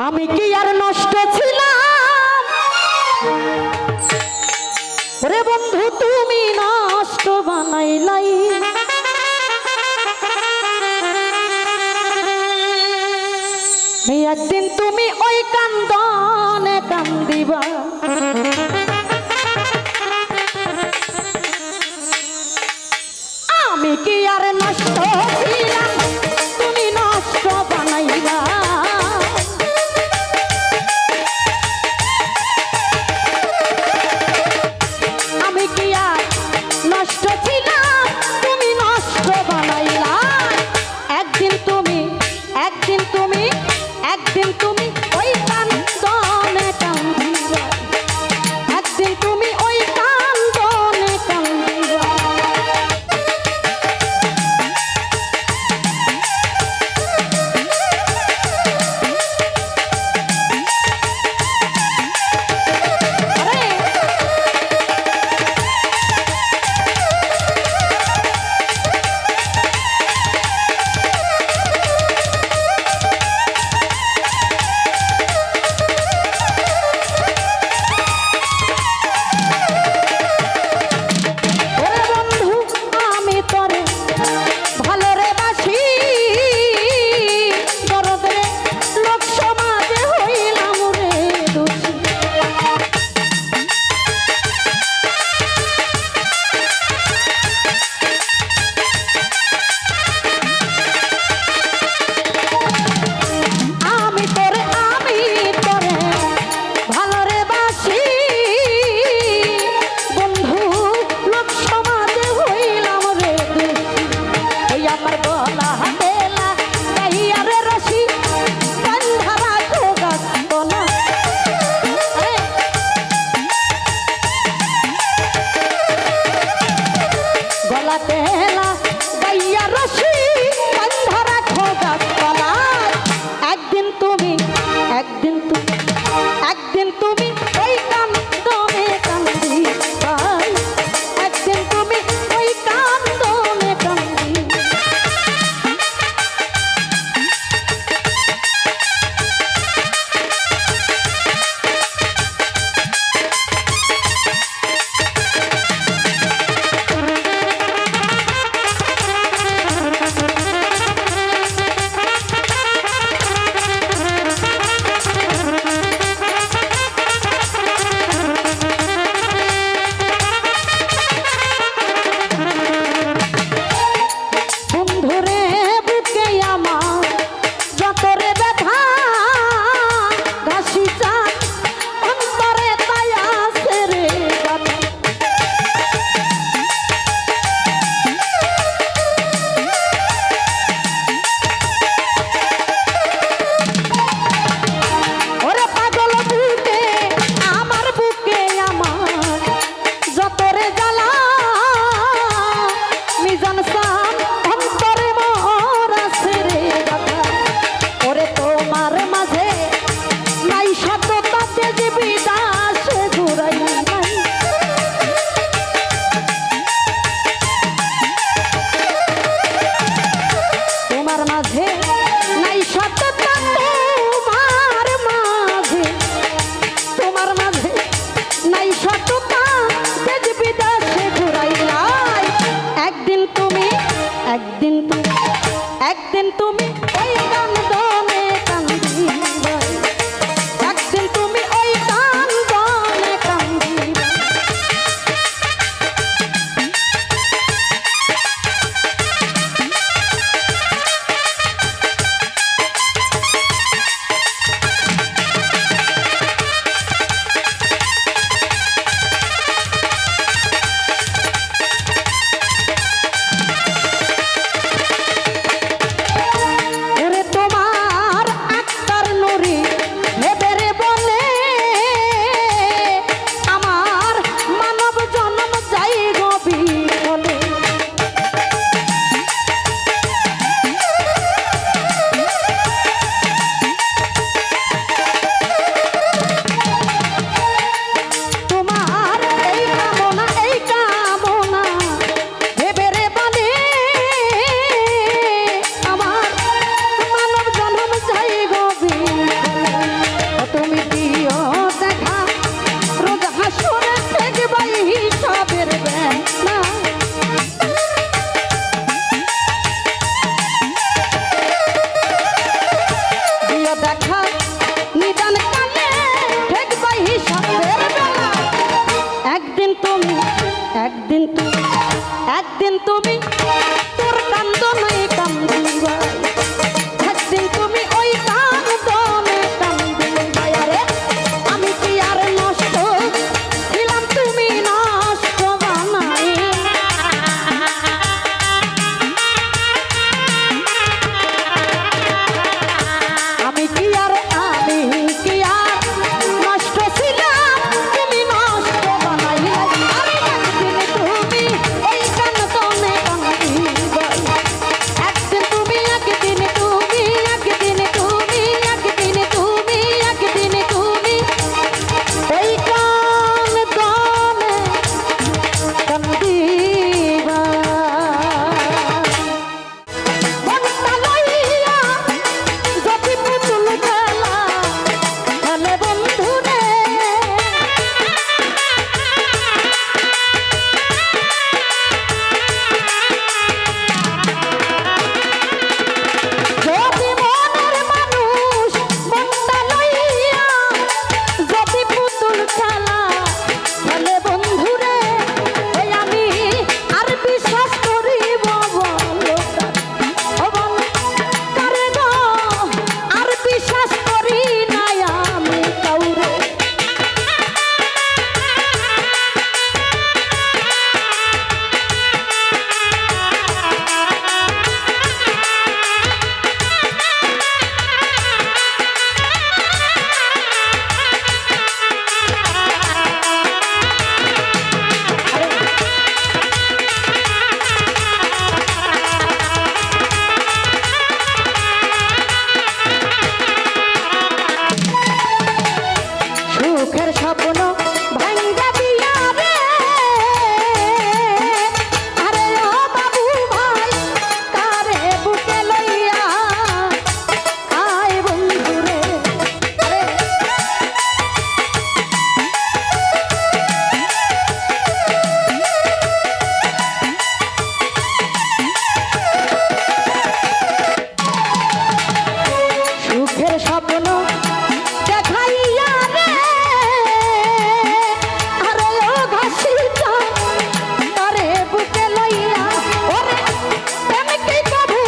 আমি কি আর নষ্ট ছিলাম রে বন্ধু, তুমি নষ্ট বানাইলাই। একদিন তুমি ওই কান্দনে কান্দিবা, আমি কি আর নষ্ট ছিলাম, তুমি নষ্ট বানাইলা। আমি কি আর নষ্ট ছিলাম, তুমি নষ্ট বানাইলা। একদিন তুমি একদিন তুমি একদিন তুমি ওই কান্দনে কান্দিবা, একদিন তুমি ওই কান্দনে কান্দিবা। দিও দেখা নিদান কালে দেখবাই হিসাবের বেলা একদিন তুমি তোর কান্দনে কান্দিবা একদিন তুমি ওই কান্দনে কান্দিবা আরে আমি কি আর নষ্ট ছিলাম তুমি নষ্ট বানাই আমি কি আর নষ্ট ছিলাম তুমি নষ্ট বানাইলে আরে একদিন তুমি ওই কান্দনে কান্দিবা একদিন তুমি একদিন ওই কান্দনে কান্দিবা মনটা লইয়া যদি পুতুল খেলা খেলে বন্ধুরে যদি মনের মানুষ মনটা লইয়া যদি পুতুল খেলা খেলে বন্ধুরে ওই আমি আর বিশ্বাস করিব বলো ও বলো কারে গো আর বিশ্বাস করি নাই আমি কাউরে সুখের স্বপ্ন ভাঙ্গা দিয়া রে আরে ও বাবু ভাই কারে বুকে লইয়া আয় বন্ধুরে আরে সুখের স্বপ্ন দেখাইয়া রে আরে ও ঘাসিটা তারে বুকে লইয়া ওরে প্রেম কি কবু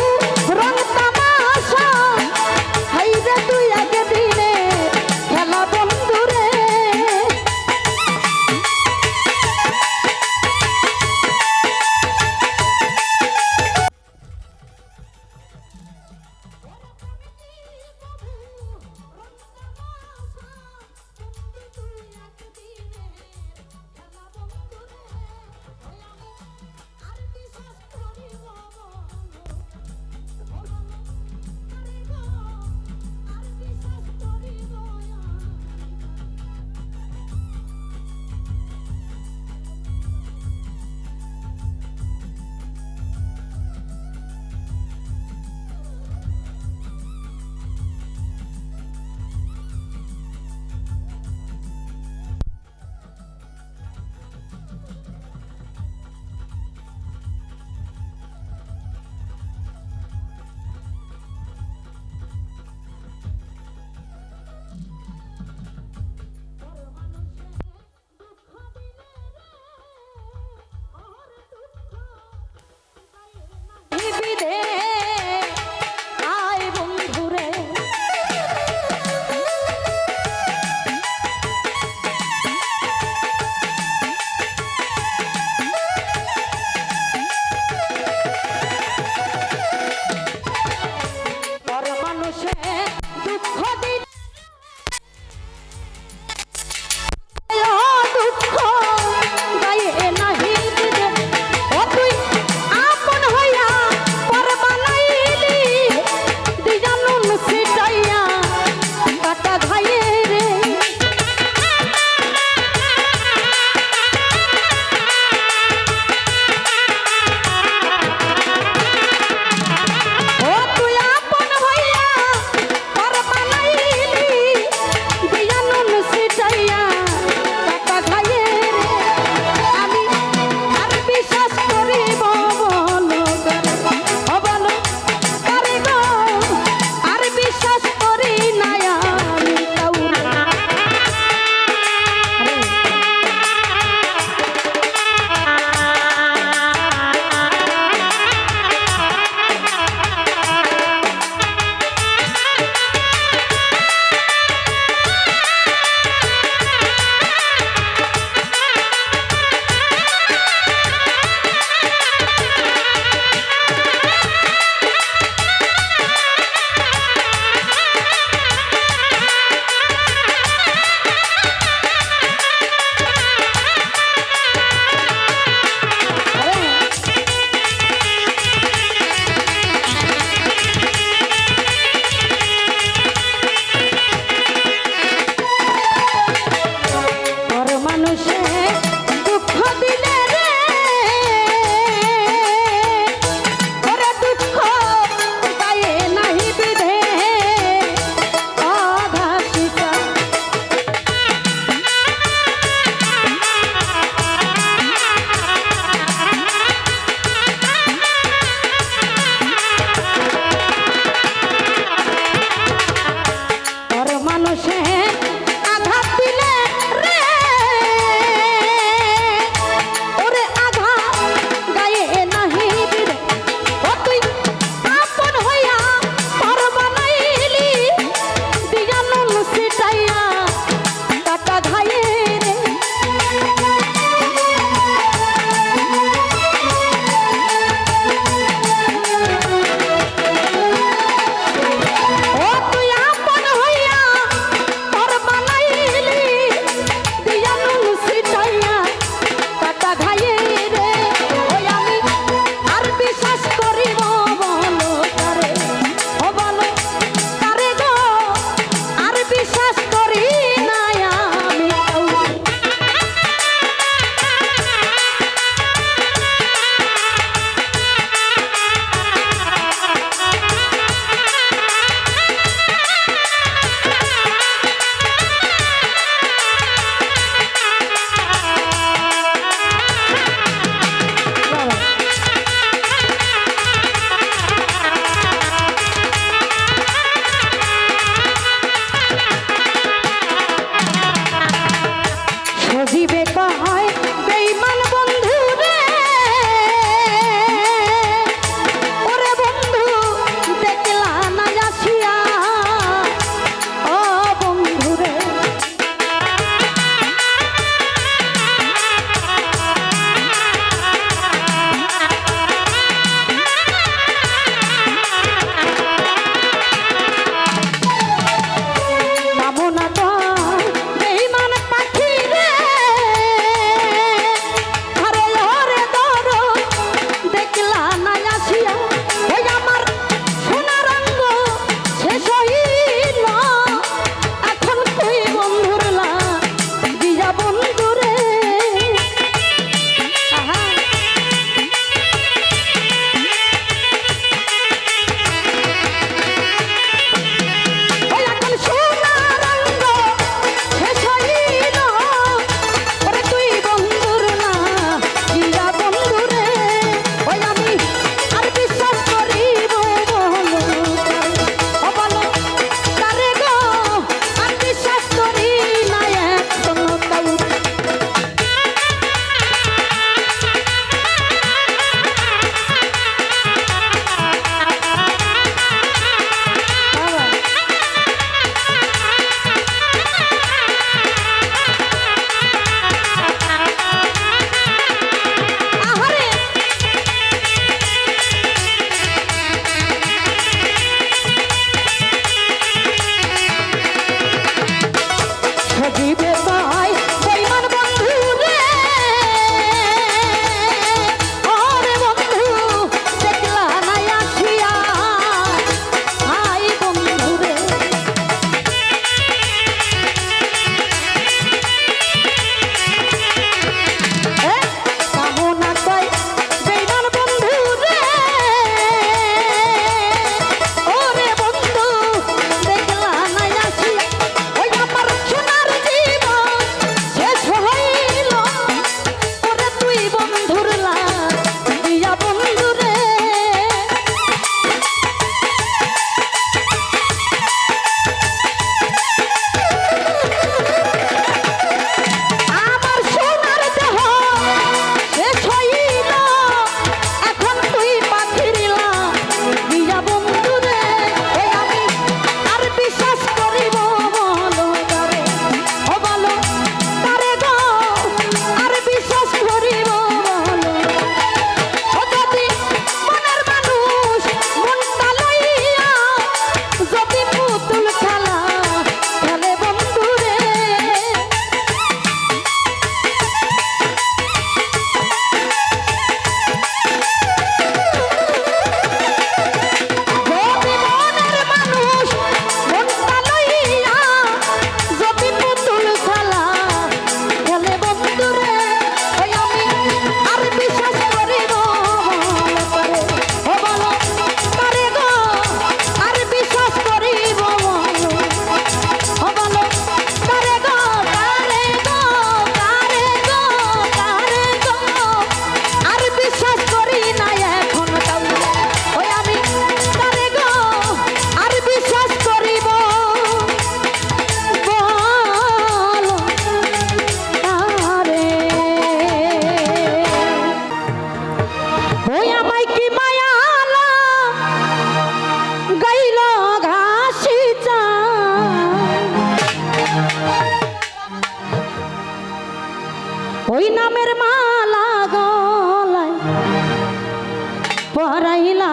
রং তামাশা হাইরে তুই আগে দিনে খেলা বন্ধুরে নামের মালা গলায় পরাইলা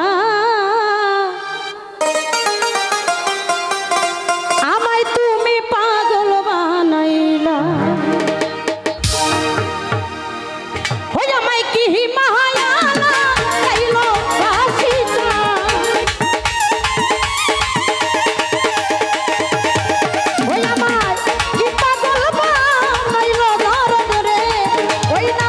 আমায় তুমি পাগল বানাইলা ওই আমায় কি মায়া লাগাইলো বাসিটা ওই আমায় কি পাগল বানাইলো দরদ রে ওই না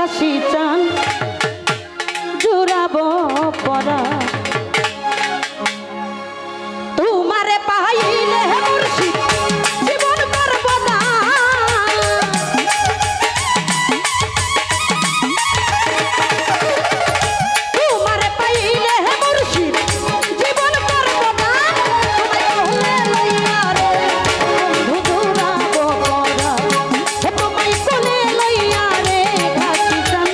ঘাসি চান জুড়াবো পরা তোমারে পাইলে মুর্শিদ জীবন পারব না তোমারে পাইলে মুর্শিদ জীবন পারব না তোমায় কোলে লইয়া রে বন্ধু জুড়াবো পরা তোমায় কোলে লইয়া রে ঘাসি চান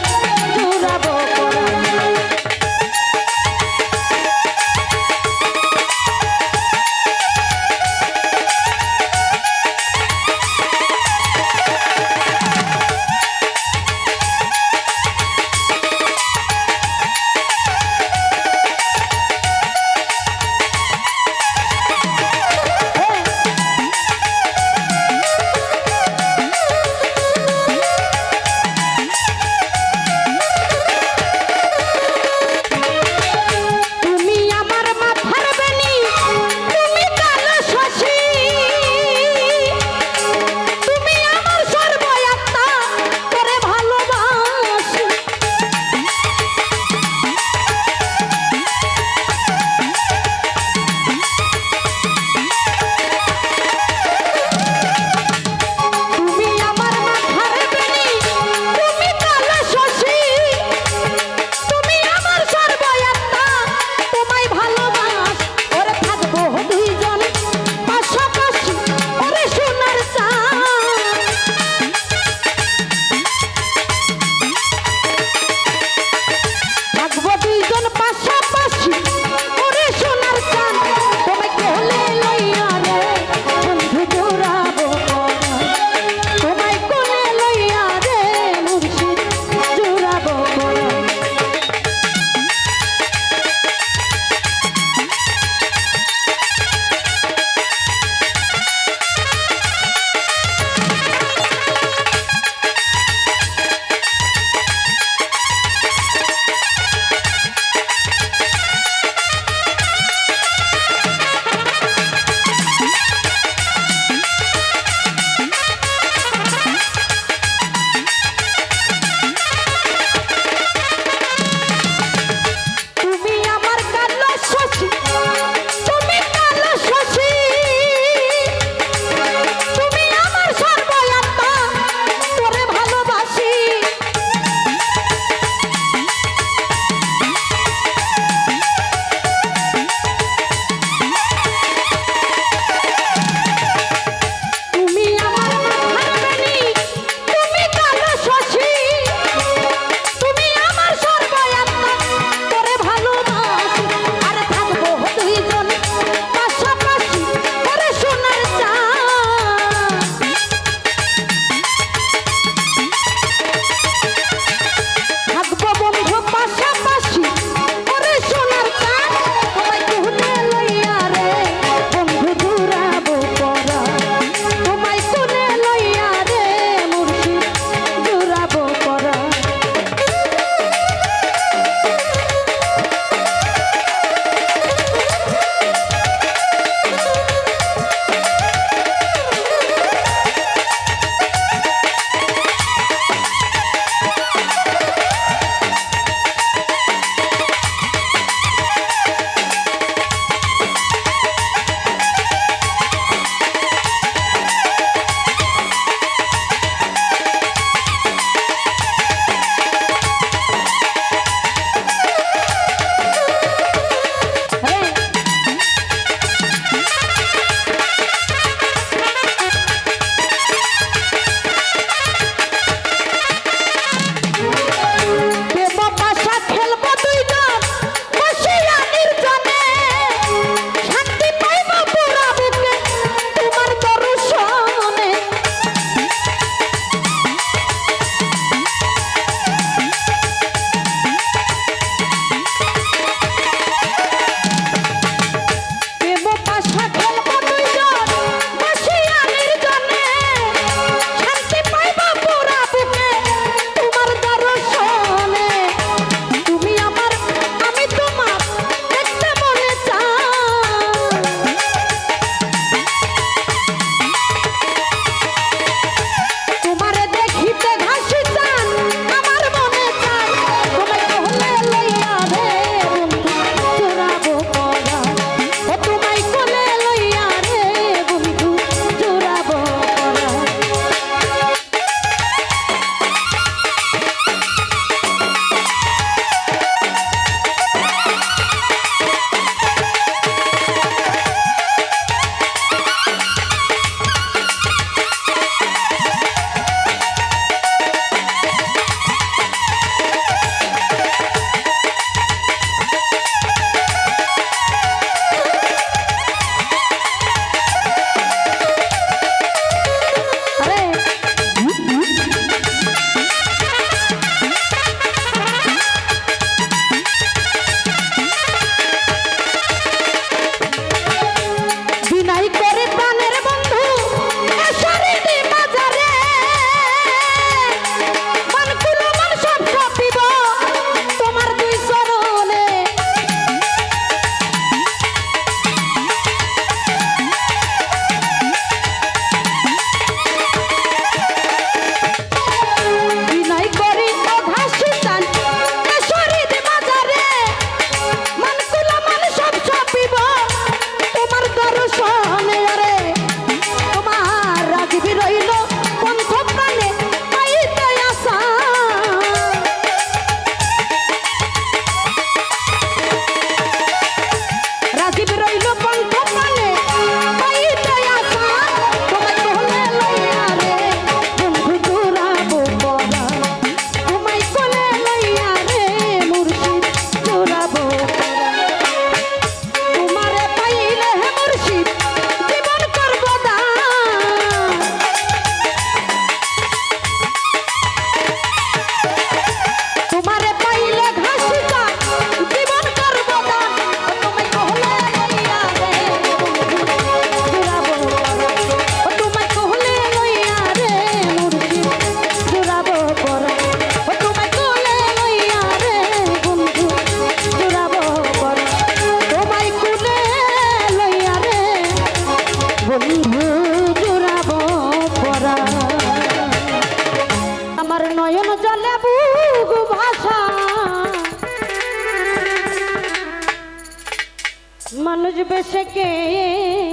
মানুষ বেশে কে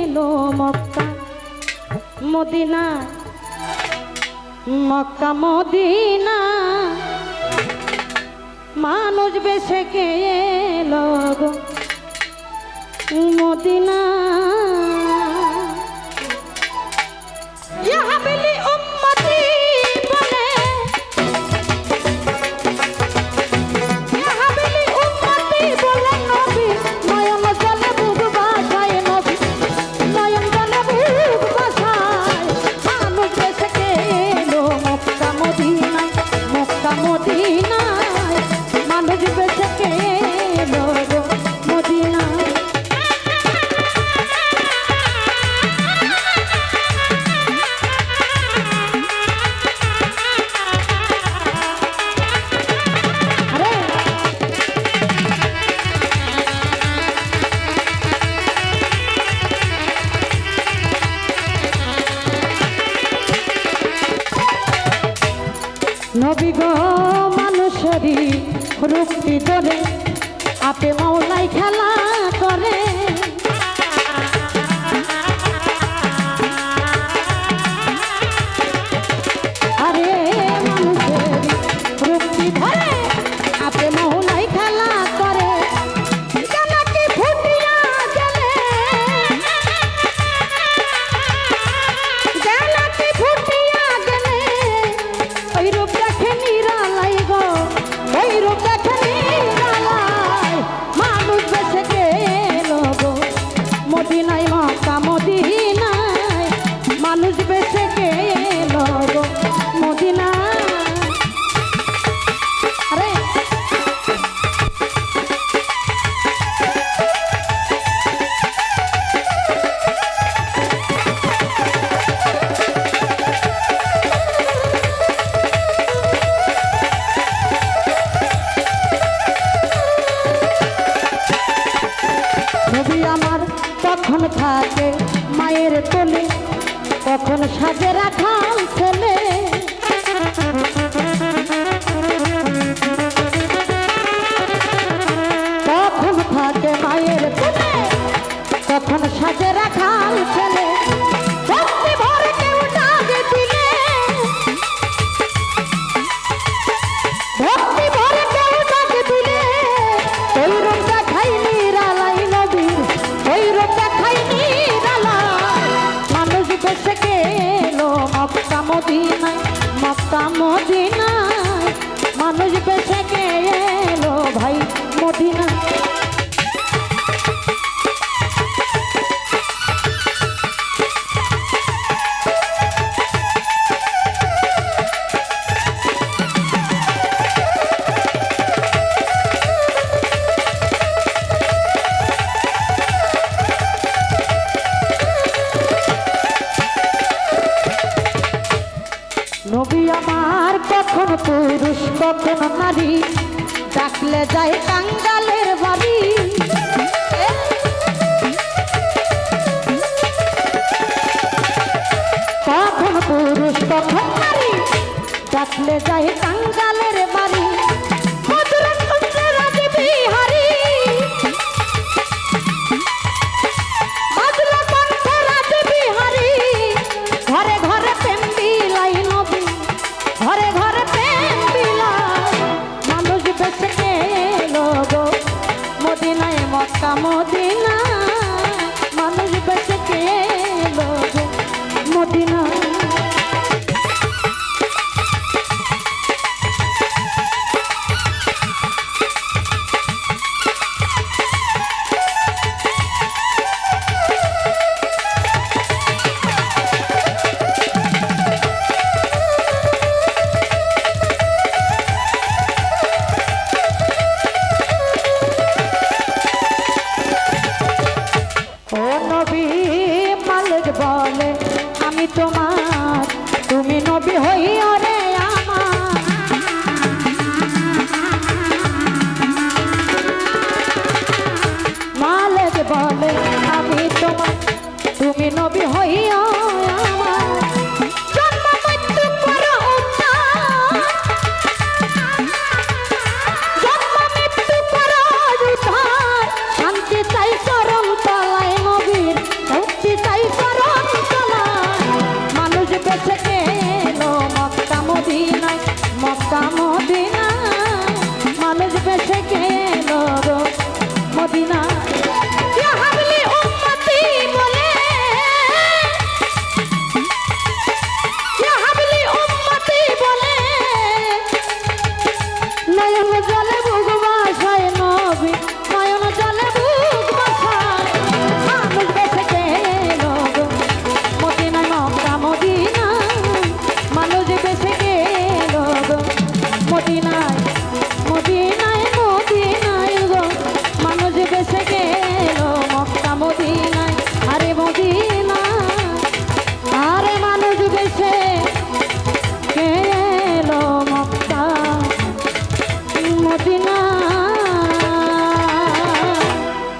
এলো মক্কা মদিনা, মক্কা মদিনা। মানুষ বেশে কে এলো গো মদিনা। ইহা বিলি উম্মতি বলে, ইহা বিলি উম্মতি বলে নবী নয়ন জলে বুক বাসায়, নবী নয়ন জলে বুক বাসায়। মানুষ বেশে কে এলো মক্কা মদিনায়, মক্কা মদিনায়। মানুষ বেশে কে এলো গো মদিনায়। নবী গো মানুষেরই রূপটি ধরে আপে মাওলাই খেলা করে। আরে মানুষেরই রূপটি ধরে আপে মাওলাই খেলা করে। জানাকি ফুটিয়া গেলে, জানাকি ফুটিয়া গেলে ওই রূপ দেখে নিরালাই গো, ওই রূপ দেখে নিরালাই। মানুষ বেশে গেলো গো মদিনায়, মক্কা মদিনায়। মানুষ বেশে গেলো গো মদিনায়। আরে নবী আমার কখন থাকে মায়ের কোলে, কখন সাজে রাখাল ছেলে। কখন থাকে মায়ের কোলে, কখন সাজে রাখাল ছেলে। ভক্তি ভরে কেউ ডাকে দিলে, ভক্তি ভরে কেউ ডাকে দিলে ওই রূপ দেখাই নিরালাই নবী, ওই রূপ দেখাই নিরালাই। মানুষ বেশে গেলো মক্কা মদিনায়, মক্কা মদিনায়। মানুষ বেশে গেলো ভাই মদিনায়। নবী আমার কখন পুরুষ কখন নারী, ডাকলে যায় কাঙ্গালের বাড়ি। কখন পুরুষ কখন নারী, ডাকলে যায় কাঙ্গালের বাড়ি। মধুর কণ্ঠে রাজে বিহারী, মধুর কণ্ঠে রাজে বিহারী। ঘরে ঘরে প্রেম বিলাই নবী, ঘরে ঘরে প্রেম বিলাই। মানুষ বেশে গেলো গো মদিনায়, মক্কা মদিনায়। মানুষ বেশে গেলো গো মদিনায়। ও নবী মালিক বলে আমি তোমার, তুমি নবী হইও রে আমার। মালিক বলে আমি তোমার, তুমি নবী হইও